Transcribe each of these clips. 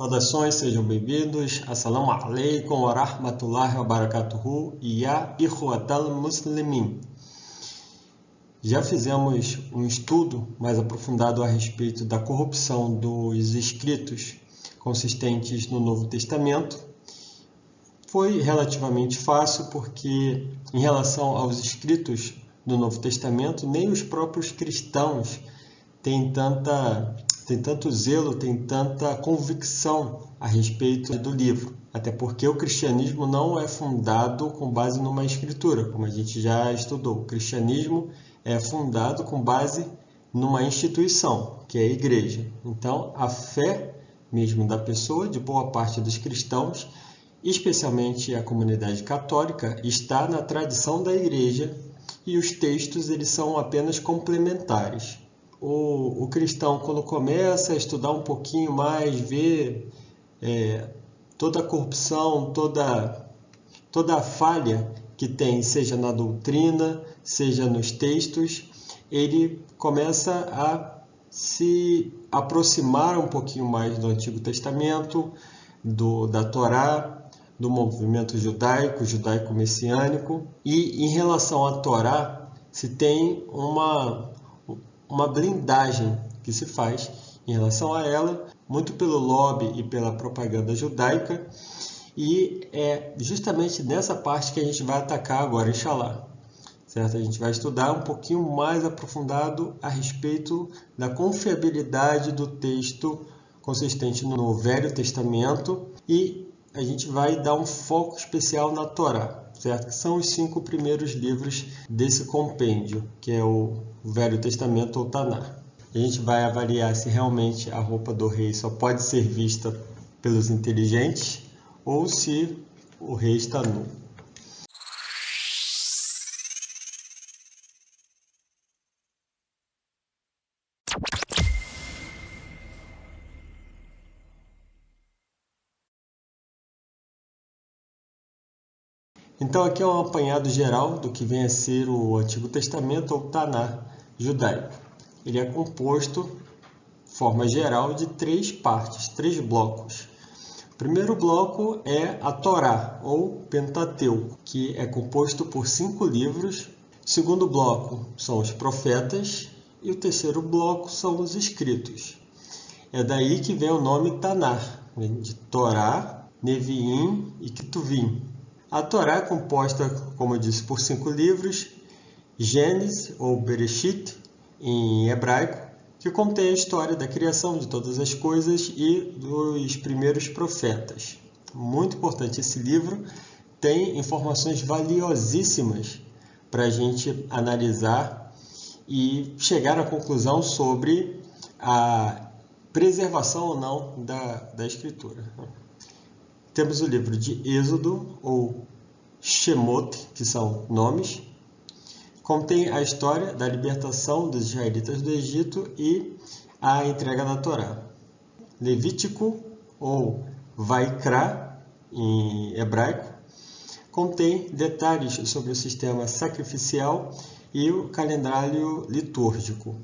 Saudações, sejam bem-vindos. Assalamu alaikum wa rahmatullahi wa barakatuhu. Ya ikhwatal muslimin. Já fizemos um estudo mais aprofundado a respeito da corrupção dos escritos consistentes no Novo Testamento. Foi relativamente fácil porque, em relação aos escritos do Novo Testamento, nem os próprios cristãos têm tanto zelo, têm tanta convicção a respeito do livro. Até porque o cristianismo não é fundado com base numa escritura, como a gente já estudou. O cristianismo é fundado com base numa instituição, que é a igreja. Então, a fé mesmo da pessoa, de boa parte dos cristãos, especialmente a comunidade católica, está na tradição da igreja e os textos eles são apenas complementares. O cristão, quando começa a estudar um pouquinho mais, vê toda a corrupção, toda a falha que tem, seja na doutrina, seja nos textos, ele começa a se aproximar um pouquinho mais do Antigo Testamento, da Torá, do movimento judaico-messiânico. E em relação à Torá, se tem uma blindagem que se faz em relação a ela, muito pelo lobby e pela propaganda judaica, e é justamente nessa parte que a gente vai atacar agora, inshallah. Certo? A gente vai estudar um pouquinho mais aprofundado a respeito da confiabilidade do texto consistente no Velho Testamento, e a gente vai dar um foco especial na Torá, certo? Que são os 5 primeiros livros desse compêndio, que é o Velho Testamento ou Taná. A gente vai avaliar se realmente a roupa do rei só pode ser vista pelos inteligentes ou se o rei está nu. Então aqui é um apanhado geral do que vem a ser o Antigo Testamento ou Taná judaico. Ele é composto, de forma geral, de 3 partes, 3 blocos. O primeiro bloco é a Torá, ou Pentateuco, que é composto por 5 livros. O segundo bloco são os profetas e o terceiro bloco são os escritos. É daí que vem o nome Taná, de Torá, Neviim e Ketuvim. A Torá é composta, como eu disse, por 5 livros, Gênesis ou Bereshit, em hebraico, que contém a história da criação de todas as coisas e dos primeiros profetas. Muito importante esse livro, tem informações valiosíssimas para a gente analisar e chegar à conclusão sobre a preservação ou não da escritura. Temos o livro de Êxodo, ou Shemot, que são nomes. Contém a história da libertação dos israelitas do Egito e a entrega da Torá. Levítico, ou Vaikra, em hebraico, contém detalhes sobre o sistema sacrificial e o calendário litúrgico.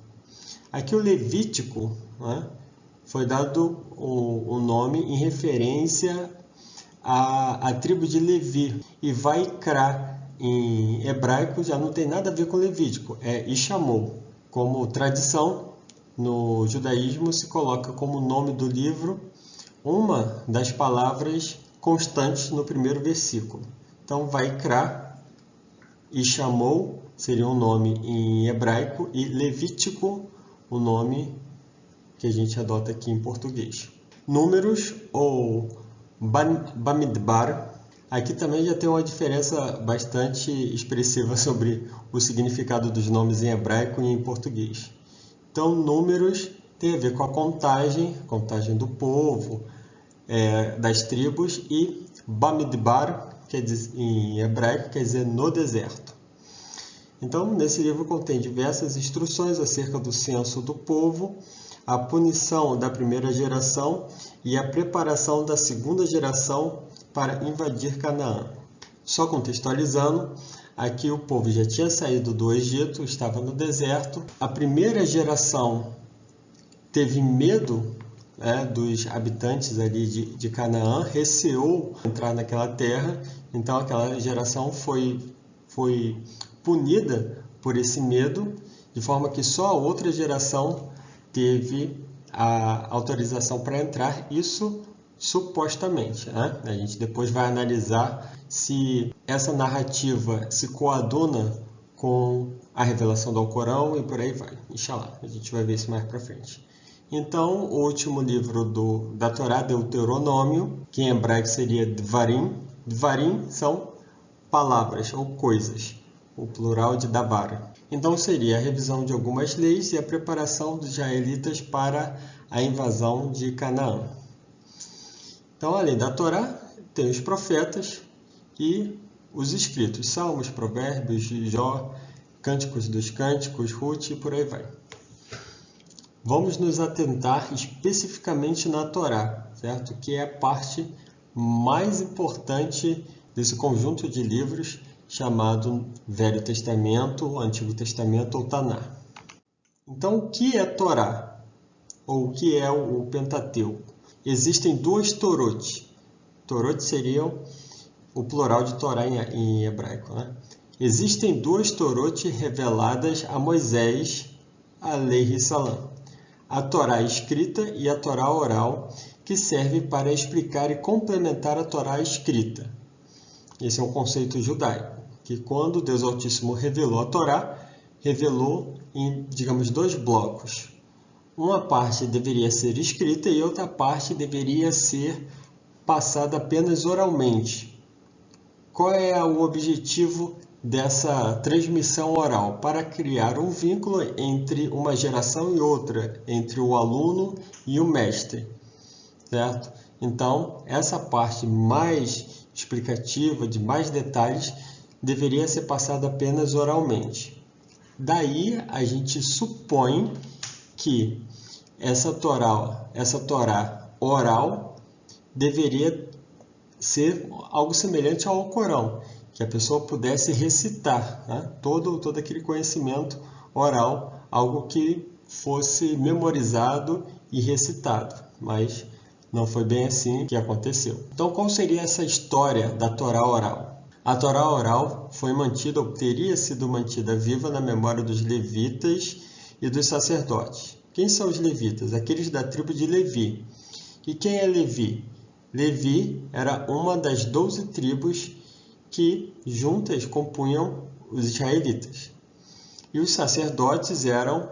Aqui o Levítico, né, foi dado o nome em referência a tribo de Levi, e Vaikra em hebraico já não tem nada a ver com Levítico, é Ishamol. Como tradição, no judaísmo se coloca como nome do livro uma das palavras constantes no primeiro versículo. Então, Vaikra, Ishamol seria um nome em hebraico e Levítico o nome que a gente adota aqui em português. Números ou Bamidbar, aqui também já tem uma diferença bastante expressiva sobre o significado dos nomes em hebraico e em português. Então, números tem a ver com a contagem do povo, das tribos, e Bamidbar, quer dizer, em hebraico, quer dizer no deserto. Então, nesse livro contém diversas instruções acerca do censo do povo, a punição da primeira geração e a preparação da segunda geração para invadir Canaã. Só contextualizando, aqui o povo já tinha saído do Egito, estava no deserto. A primeira geração teve medo dos habitantes ali de Canaã receou entrar naquela terra, então aquela geração foi punida por esse medo, de forma que só a outra geração teve a autorização para entrar, isso supostamente, né? A gente depois vai analisar se essa narrativa se coaduna com a revelação do Alcorão e por aí vai. Inshallah, a gente vai ver isso mais para frente. Então, o último livro da Torá, Deuteronômio, que em hebraico seria Dvarim. Dvarim são palavras ou coisas, o plural de Dabar. Então, seria a revisão de algumas leis e a preparação dos israelitas para a invasão de Canaã. Então, além da Torá, tem os profetas e os escritos, Salmos, Provérbios, Jó, Cânticos dos Cânticos, Ruth e por aí vai. Vamos nos atentar especificamente na Torá, certo? Que é a parte mais importante desse conjunto de livros chamado Velho Testamento, Antigo Testamento ou Taná. Então, o que é Torá? Ou o que é o Pentateuco? Existem duas Torot. Torot seria o plural de Torá em hebraico, né? Existem duas Torot reveladas a Moisés, a Lei Salã. A Torá escrita e a Torá oral, que serve para explicar e complementar a Torá escrita. Esse é um conceito judaico, que quando Deus Altíssimo revelou a Torá, revelou em, digamos, dois blocos. Uma parte deveria ser escrita e outra parte deveria ser passada apenas oralmente. Qual é o objetivo dessa transmissão oral? Para criar um vínculo entre uma geração e outra, entre o aluno e o mestre, certo? Então, essa parte mais explicativa, de mais detalhes, deveria ser passada apenas oralmente. Daí, a gente supõe que essa Torá oral deveria ser algo semelhante ao Alcorão, que a pessoa pudesse recitar, né? todo aquele conhecimento oral, algo que fosse memorizado e recitado, mas não foi bem assim que aconteceu. Então, qual seria essa história da Torá oral? A Torá oral foi mantida, ou teria sido mantida viva na memória dos levitas e dos sacerdotes. Quem são os levitas? Aqueles da tribo de Levi. E quem é Levi? Levi era uma das 12 tribos que juntas compunham os israelitas. E os sacerdotes eram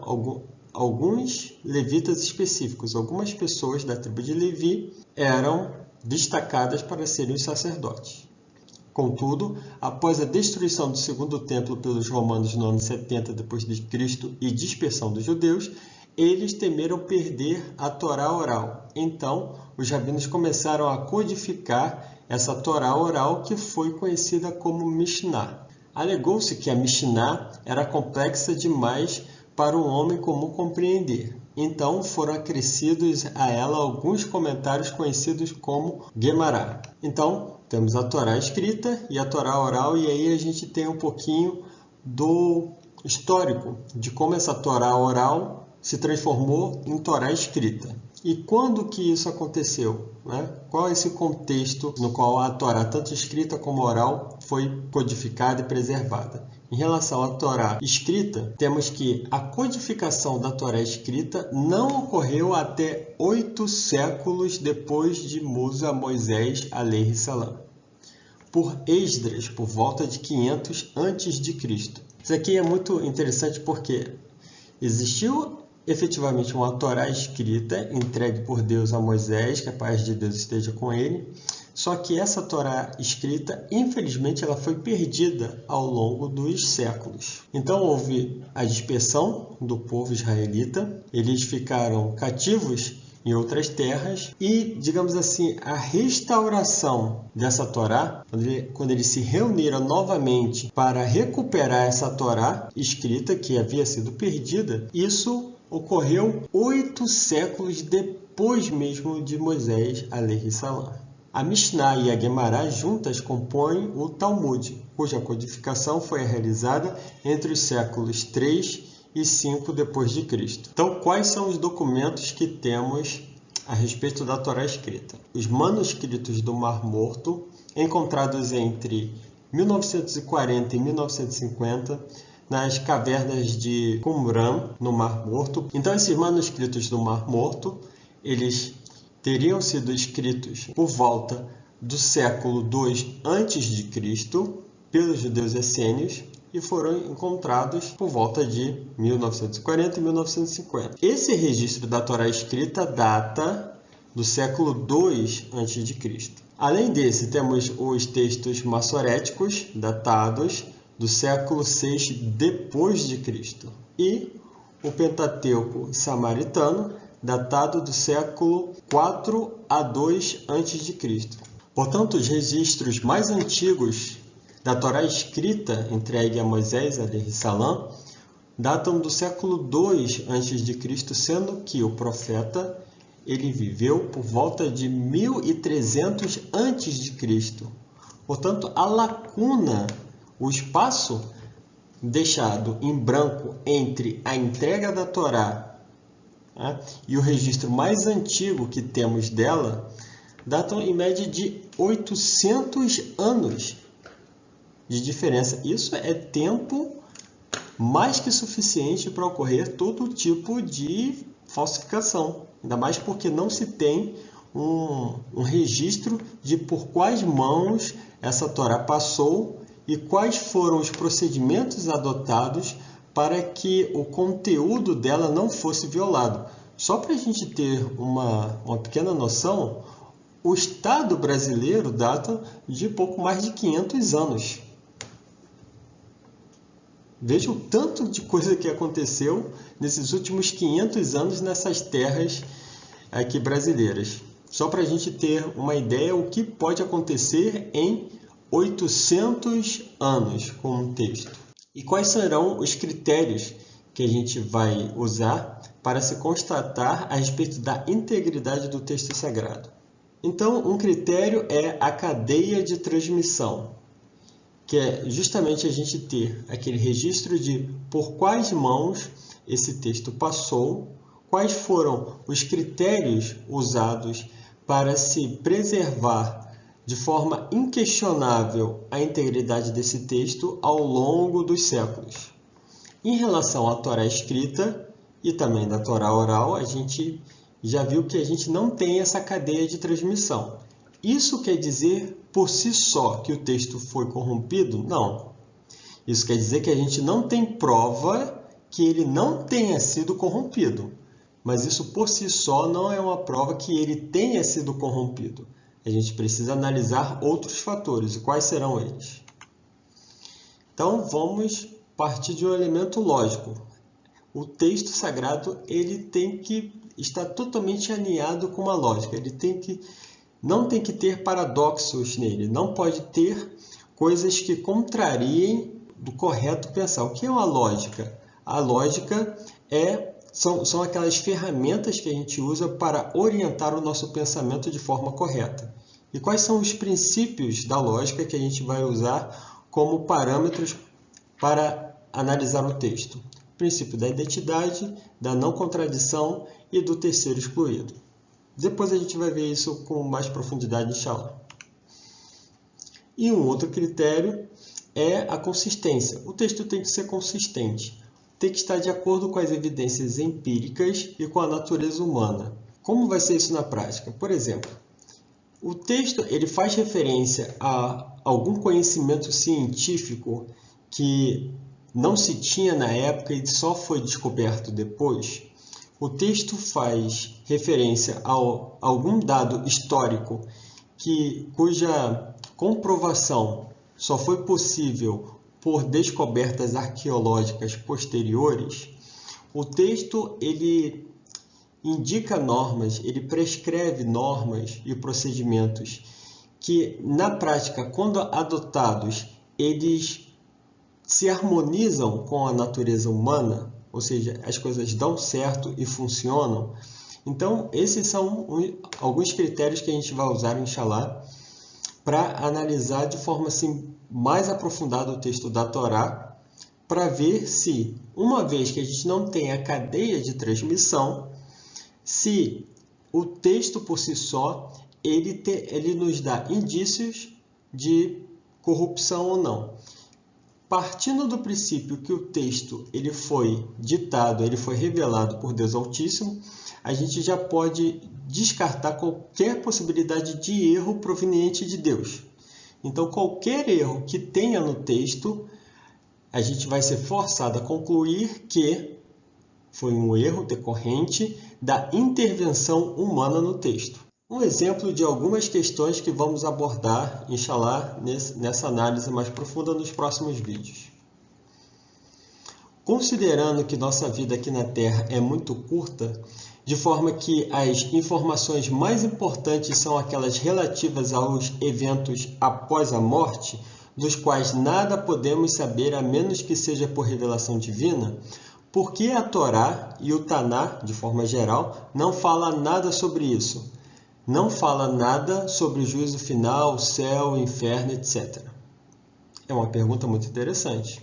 alguns levitas específicos. Algumas pessoas da tribo de Levi eram destacadas para serem os sacerdotes. Contudo, após a destruição do segundo templo pelos romanos no ano 70 d.C. e dispersão dos judeus, eles temeram perder a Torá oral. Então, os rabinos começaram a codificar essa Torá oral que foi conhecida como Mishnah. Alegou-se que a Mishnah era complexa demais para um homem comum compreender. Então, foram acrescidos a ela alguns comentários conhecidos como Guemará. Então, temos a Torá escrita e a Torá oral, e aí a gente tem um pouquinho do histórico de como essa Torá oral se transformou em Torá escrita. E quando que isso aconteceu, né? Qual é esse contexto no qual a Torá, tanto escrita como oral, foi codificada e preservada? Em relação à Torá escrita, temos que a codificação da Torá escrita não ocorreu até 8 séculos depois de Musa Moisés alaihi salam, por Esdras, por volta de 500 a.C. Isso aqui é muito interessante porque existiu efetivamente uma Torá escrita, entregue por Deus a Moisés, que a paz de Deus esteja com ele. Só que essa Torá escrita, infelizmente, ela foi perdida ao longo dos séculos. Então houve a dispersão do povo israelita, eles ficaram cativos em outras terras e, digamos assim, a restauração dessa Torá, quando eles se reuniram novamente para recuperar essa Torá escrita que havia sido perdida, isso ocorreu 8 séculos depois mesmo de Moisés alaihi salam. A Mishnah e a Guemará juntas compõem o Talmud, cuja codificação foi realizada entre os séculos 3 e 5 depois de Cristo. Então, quais são os documentos que temos a respeito da Torá escrita. Os manuscritos do Mar Morto, encontrados entre 1940 e 1950, nas cavernas de Qumran, no Mar Morto. Então, esses manuscritos do Mar Morto, eles teriam sido escritos por volta do século II a.C. pelos judeus essênios e foram encontrados por volta de 1940 e 1950. Esse registro da Torá escrita data do século II a.C. Além desse, temos os textos massoréticos datados do século VI depois de Cristo e o Pentateuco samaritano datado do século IV a II a.C. Portanto, os registros mais antigos da Torá escrita entregue a Moisés aleyhissalam datam do século II a.C., sendo que o profeta ele viveu por volta de 1300 a.C. Portanto, a lacuna, o espaço deixado em branco entre a entrega da Torá, né, e o registro mais antigo que temos dela, datam em média de 800 anos de diferença. Isso é tempo mais que suficiente para ocorrer todo tipo de falsificação, ainda mais porque não se tem um registro de por quais mãos essa Torá passou e quais foram os procedimentos adotados para que o conteúdo dela não fosse violado. Só para a gente ter uma pequena noção, o Estado brasileiro data de pouco mais de 500 anos. Veja o tanto de coisa que aconteceu nesses últimos 500 anos nessas terras aqui brasileiras. Só para a gente ter uma ideia o que pode acontecer em 800 anos com um texto. E quais serão os critérios que a gente vai usar para se constatar a respeito da integridade do texto sagrado? Então, um critério é a cadeia de transmissão, que é justamente a gente ter aquele registro de por quais mãos esse texto passou, quais foram os critérios usados para se preservar de forma inquestionável a integridade desse texto ao longo dos séculos. Em relação à Torá escrita e também da Torá oral, a gente já viu que a gente não tem essa cadeia de transmissão. Isso quer dizer por si só que o texto foi corrompido? Não. Isso quer dizer que a gente não tem prova que ele não tenha sido corrompido. Mas isso por si só não é uma prova que ele tenha sido corrompido. A gente precisa analisar outros fatores. E quais serão eles? Então, vamos partir de um elemento lógico. O texto sagrado ele tem que estar totalmente alinhado com uma lógica. Ele não tem que ter paradoxos nele. Não pode ter coisas que contrariem do correto pensar. O que é uma lógica? A lógica são aquelas ferramentas que a gente usa para orientar o nosso pensamento de forma correta. E quais são os princípios da lógica que a gente vai usar como parâmetros para analisar o texto? O princípio da identidade, da não contradição e do terceiro excluído. Depois a gente vai ver isso com mais profundidade, inshallah. E um outro critério é a consistência. O texto tem que ser consistente. Tem que estar de acordo com as evidências empíricas e com a natureza humana. Como vai ser isso na prática? Por exemplo, o texto ele faz referência a algum conhecimento científico que não se tinha na época e só foi descoberto depois. O texto faz referência a algum dado histórico cuja comprovação só foi possível por descobertas arqueológicas posteriores. O texto ele indica normas, ele prescreve normas e procedimentos que, na prática, quando adotados, eles se harmonizam com a natureza humana, ou seja, as coisas dão certo e funcionam. Então, esses são alguns critérios que a gente vai usar, inshallah, para analisar de forma assim, mais aprofundada o texto da Torá, para ver se, uma vez que a gente não tem a cadeia de transmissão, se o texto por si só, ele nos dá indícios de corrupção ou não. Partindo do princípio que o texto ele foi ditado, ele foi revelado por Deus Altíssimo, a gente já pode descartar qualquer possibilidade de erro proveniente de Deus. Então, qualquer erro que tenha no texto, a gente vai ser forçado a concluir que foi um erro decorrente da intervenção humana no texto. Um exemplo de algumas questões que vamos abordar, inshallah, nessa análise mais profunda nos próximos vídeos. Considerando que nossa vida aqui na Terra é muito curta, de forma que as informações mais importantes são aquelas relativas aos eventos após a morte, dos quais nada podemos saber a menos que seja por revelação divina, por que a Torá e o Taná, de forma geral, não falam nada sobre isso? Não fala nada sobre o juízo final, o céu, o inferno, etc. É uma pergunta muito interessante.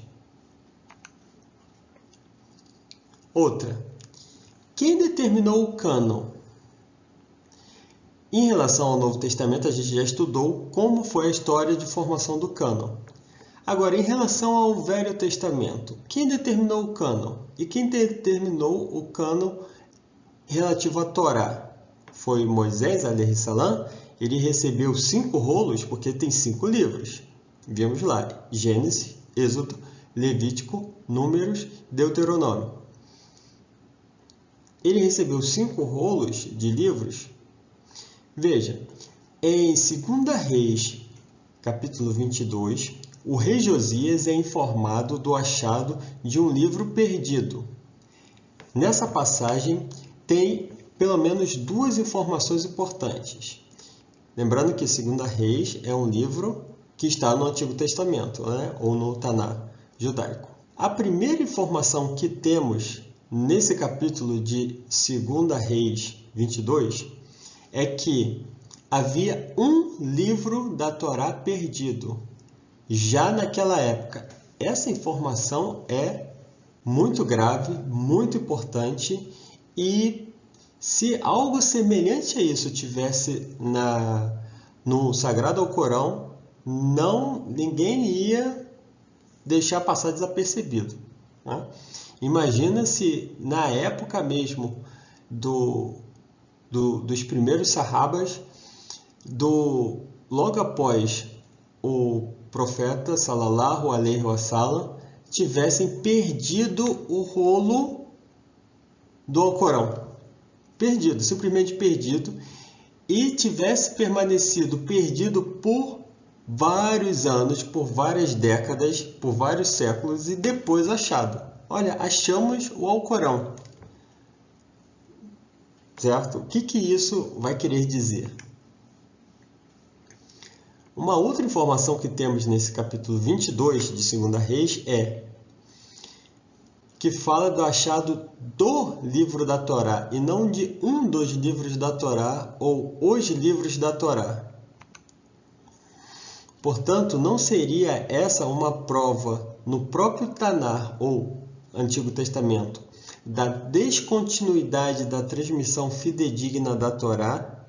Outra. Quem determinou o cânon? Em relação ao Novo Testamento, a gente já estudou como foi a história de formação do cânon. Agora, em relação ao Velho Testamento, quem determinou o cânon? E quem determinou o cânon relativo à Torá? Foi Moisés, alaihi salam. Ele recebeu 5 rolos, porque tem 5 livros. Vimos lá, Gênesis, Êxodo, Levítico, Números, Deuteronômio. Ele recebeu 5 rolos de livros. Veja, em 2 Reis, capítulo 22, o rei Josias é informado do achado de um livro perdido. Nessa passagem, tem pelo menos 2 informações importantes. Lembrando que 2 Reis é um livro que está no Antigo Testamento, né? Ou no Taná judaico. A primeira informação que temos nesse capítulo de 2 Reis 22 é que havia um livro da Torá perdido. Já naquela época, essa informação é muito grave, muito importante, e se algo semelhante a isso tivesse no Sagrado Alcorão, ninguém ia deixar passar desapercebido, né? Imagina se na época mesmo dos primeiros sahabas, logo após o profeta sallallahu alaihi wasallam, tivessem perdido o rolo do Alcorão. Perdido, simplesmente perdido, e tivesse permanecido perdido por vários anos, por várias décadas, por vários séculos, e depois achado. Olha, achamos o Alcorão. Certo? O que isso vai querer dizer? Uma outra informação que temos nesse capítulo 22 de 2 Reis é que fala do achado do livro da Torá e não de um dos livros da Torá ou os livros da Torá. Portanto, não seria essa uma prova no próprio Taná ou Antigo Testamento da descontinuidade da transmissão fidedigna da Torá,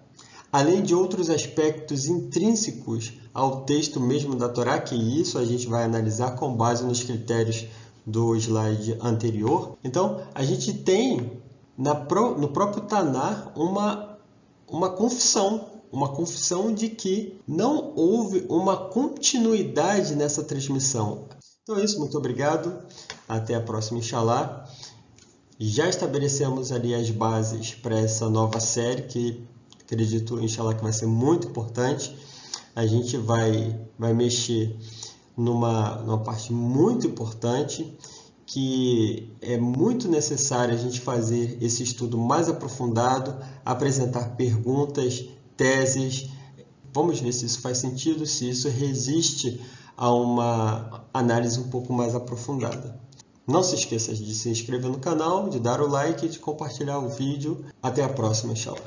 além de outros aspectos intrínsecos ao texto mesmo da Torá, que isso a gente vai analisar com base nos critérios do slide anterior. Então, a gente tem no próprio Taná uma confissão de que não houve uma continuidade nessa transmissão. Então é isso, muito obrigado, até a próxima, inshallah. Já estabelecemos ali as bases para essa nova série, que acredito, inshallah, que vai ser muito importante. A gente vai mexer numa parte muito importante, que é muito necessário a gente fazer esse estudo mais aprofundado, apresentar perguntas, teses. Vamos ver se isso faz sentido, se isso resiste a uma análise um pouco mais aprofundada. Não se esqueça de se inscrever no canal, de dar o like e de compartilhar o vídeo. Até a próxima, inshallah.